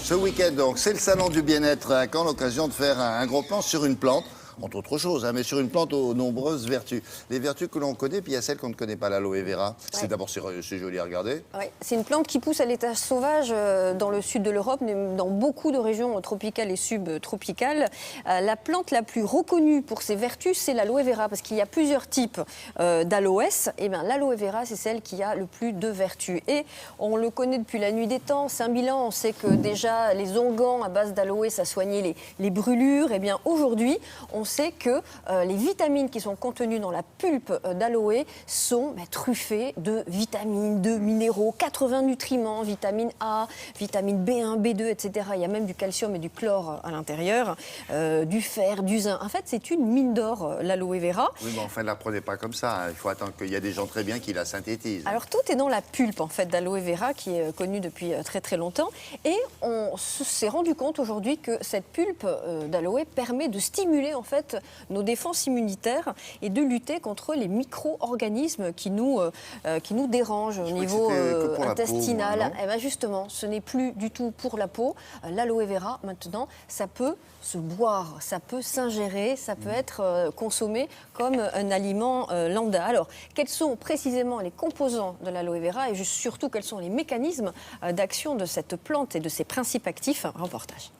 Ce week-end, donc, c'est le salon du bien-être à Caen, l'occasion de faire un gros plan sur une plante, entre autres choses, hein, mais sur une plante aux nombreuses vertus. Les vertus que l'on connaît, puis il y a celles qu'on ne connaît pas, l'aloe vera. C'est d'abord, c'est joli à regarder. Ouais. C'est une plante qui pousse à l'état sauvage dans le sud de l'Europe, mais dans beaucoup de régions tropicales et subtropicales. La plante la plus reconnue pour ses vertus, c'est l'aloe vera, parce qu'il y a plusieurs types d'aloès. Et bien, l'aloe vera, c'est celle qui a le plus de vertus. Et on le connaît depuis la nuit des temps. 5000 ans, on sait que déjà les onguents à base d'aloe, ça soignait les brûlures. Et bien, aujourd'hui, on sait que les vitamines qui sont contenues dans la pulpe d'aloe sont truffées de vitamines, de minéraux, 80 nutriments, vitamine A, vitamine B1, B2, etc. Il y a même du calcium et du chlore à l'intérieur, du fer, du zinc. En fait, c'est une mine d'or, l'aloe vera. Oui, mais enfin, ne la prenez pas comme ça. Hein. Il faut attendre qu'il y a des gens très bien qui la synthétisent. Alors, tout est dans la pulpe, en fait, d'aloe vera, qui est connue depuis très, très longtemps. Et on s'est rendu compte aujourd'hui que cette pulpe d'aloe permet de stimuler, en fait, nos défenses immunitaires et de lutter contre les micro-organismes qui nous dérangent au niveau intestinal. Peau, moi, eh bien justement, ce n'est plus du tout pour la peau. L'aloe vera, maintenant, ça peut se boire, ça peut s'ingérer, ça peut être consommé comme un aliment lambda. Alors, quels sont précisément les composants de l'aloe vera et surtout quels sont les mécanismes d'action de cette plante et de ses principes actifs? Reportage.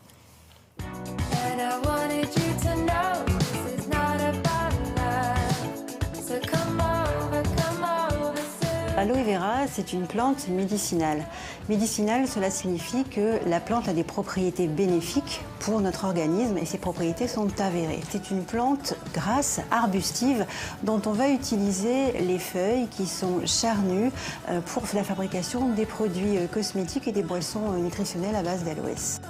L'aloe vera, c'est une plante médicinale. Médicinale, cela signifie que la plante a des propriétés bénéfiques pour notre organisme et ces propriétés sont avérées. C'est une plante grasse, arbustive, dont on va utiliser les feuilles qui sont charnues pour la fabrication des produits cosmétiques et des boissons nutritionnelles à base d'aloès.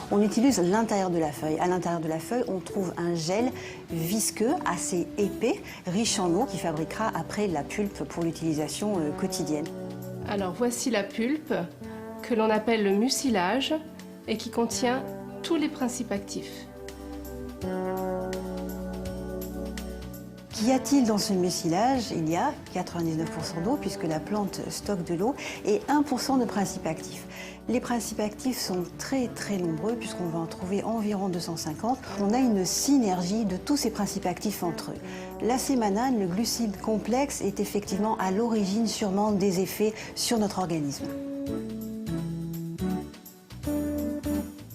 On utilise l'intérieur de la feuille. À l'intérieur de la feuille, on trouve un gel visqueux, assez épais, riche en eau, qui fabriquera après la pulpe pour l'utilisation quotidienne. Alors voici la pulpe, que l'on appelle le mucilage, et qui contient tous les principes actifs. Qu'y a-t-il dans ce mucilage? Il y a 99% d'eau, puisque la plante stocke de l'eau, et 1% de principes actifs. Les principes actifs sont très très nombreux, puisqu'on va en trouver environ 250. On a une synergie de tous ces principes actifs entre eux. La sémanane, le glucide complexe, est effectivement à l'origine sûrement des effets sur notre organisme.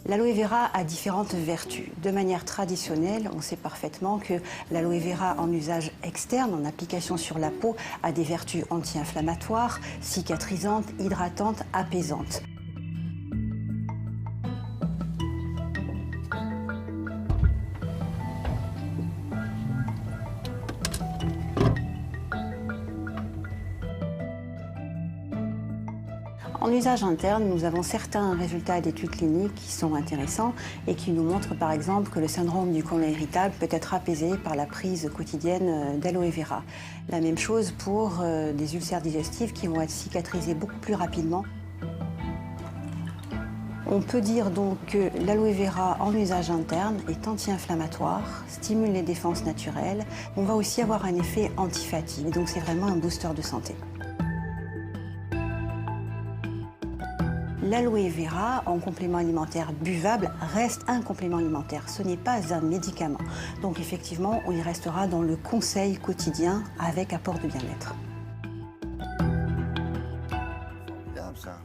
L'aloe vera a différentes vertus. De manière traditionnelle, on sait parfaitement que l'aloe vera en usage externe, en application sur la peau, a des vertus anti-inflammatoires, cicatrisantes, hydratantes, apaisantes. En usage interne, nous avons certains résultats d'études cliniques qui sont intéressants et qui nous montrent par exemple que le syndrome du côlon irritable peut être apaisé par la prise quotidienne d'aloe vera. La même chose pour des ulcères digestifs qui vont être cicatrisés beaucoup plus rapidement. On peut dire donc que l'aloe vera en usage interne est anti-inflammatoire, stimule les défenses naturelles. On va aussi avoir un effet antifatigue, donc c'est vraiment un booster de santé. L'aloe vera, en complément alimentaire buvable, reste un complément alimentaire. Ce n'est pas un médicament. Donc effectivement, on y restera dans le conseil quotidien avec apport de bien-être. Ça.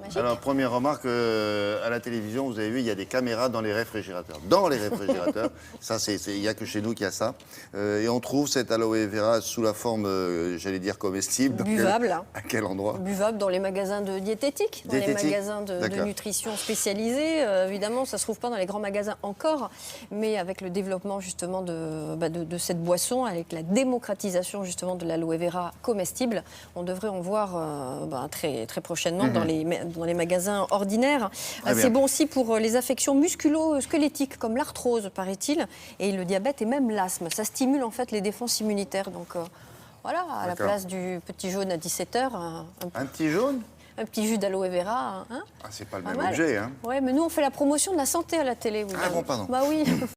Magique. Alors, première remarque, à la télévision, vous avez vu, il y a des caméras dans les réfrigérateurs. Dans les réfrigérateurs, ça, il n'y a que chez nous qu'il y a ça. Et on trouve cette aloe vera sous la forme, j'allais dire, comestible. Buvable. À quel endroit? Buvable dans les magasins de diététique, dans les magasins de nutrition spécialisés. Évidemment, ça ne se trouve pas dans les grands magasins encore, mais avec le développement justement de cette boisson, avec la démocratisation justement de l'aloe vera comestible, on devrait en voir très, très prochainement dans les magasins ordinaires. C'est bon aussi pour les affections musculo-squelettiques comme l'arthrose, paraît-il, et le diabète et même l'asthme. Ça stimule en fait les défenses immunitaires. Donc voilà, à la place du petit jaune à 17h. Un petit jaune? Un petit jus d'aloe vera. Hein, c'est pas le même objet. Hein. Oui, mais nous on fait la promotion de la santé à la télé. Ah bon, pardon. Bah oui.